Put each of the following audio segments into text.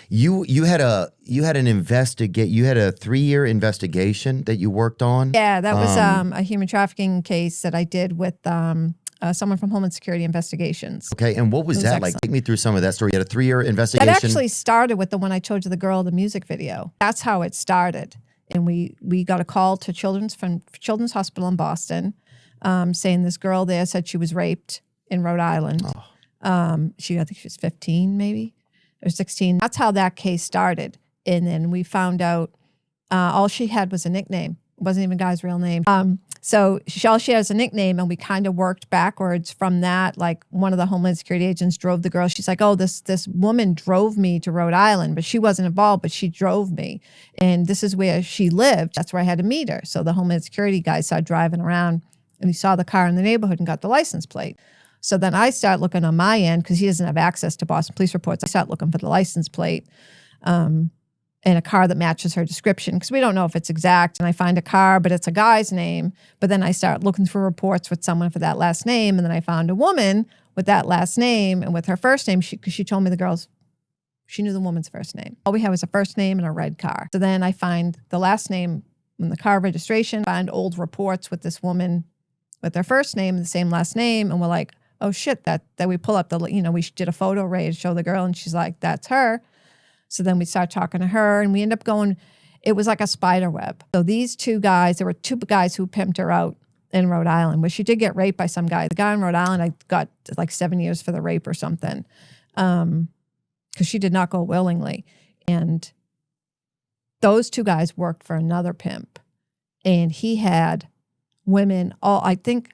You had a 3-year investigation that you worked on. Yeah, that was a human trafficking case that I did with someone from Homeland Security Investigations. Okay, and what was that like? Take me through some of that story. You had a 3-year investigation. That actually started with the one I told you, the girl, the music video. That's how it started. And we got a call to Children's Hospital in Boston, saying this girl there said she was raped in Rhode Island. Oh. I think she was 15 maybe, or 16. That's how that case started. And then we found out all she had was a nickname. It wasn't even a guy's real name. So all she has a nickname, and we kind of worked backwards from that. Like one of the Homeland Security agents drove the girl. She's like, oh, this woman drove me to Rhode Island, but she wasn't involved, but she drove me. And this is where she lived. That's where I had to meet her. So the Homeland Security guy started driving around, and he saw the car in the neighborhood and got the license plate. So then I start looking on my end, because he doesn't have access to Boston police reports. I start looking for the license plate and a car that matches her description, because we don't know if it's exact. And I find a car, but it's a guy's name. But then I start looking through reports with someone for that last name. And then I found a woman with that last name and with her first name, because she told me she knew the woman's first name. All we had was a first name and a red car. So then I find the last name in the car registration, find old reports with this woman with their first name, the same last name. And we're like, oh shit, that we pull up we did a photo array to show the girl, and she's like, that's her. So then we start talking to her, and we end up going, it was like a spider web. So these two guys, there were two guys who pimped her out in Rhode Island, where she did get raped by some guy. The guy in Rhode Island, I got like 7 years for the rape or something, because she did not go willingly. And those two guys worked for another pimp, and he had women, I think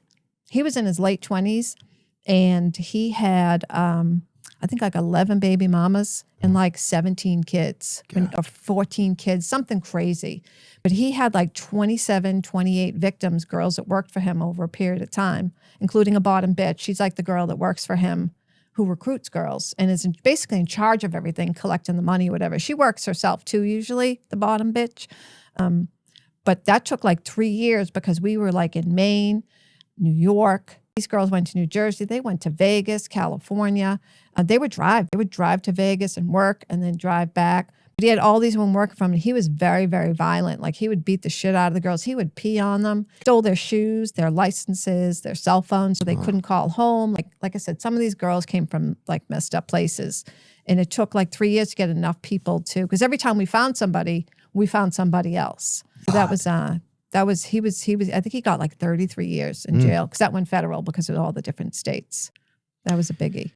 he was in his late 20s, and he had, I think like 11 baby mamas and like 17 kids or 14 kids, something crazy. But he had like 27, 28 victims, girls that worked for him over a period of time, including a bottom bitch. She's like the girl that works for him who recruits girls and is basically in charge of everything, collecting the money, whatever. She works herself too, usually, the bottom bitch. But that took like 3 years, because we were like in Maine, New York. These girls went to New Jersey. They went to Vegas, California. They would drive. They would drive to Vegas and work and then drive back. But he had all these women working for him, and he was very, very violent. Like, he would beat the shit out of the girls. He would pee on them, stole their shoes, their licenses, their cell phones, so they couldn't call home. Like I said, some of these girls came from like messed up places. And it took like 3 years to get enough people to, because every time we found somebody, we found somebody else. So he was, I think he got like 33 years in jail, because that went federal because of all the different states. That was a biggie.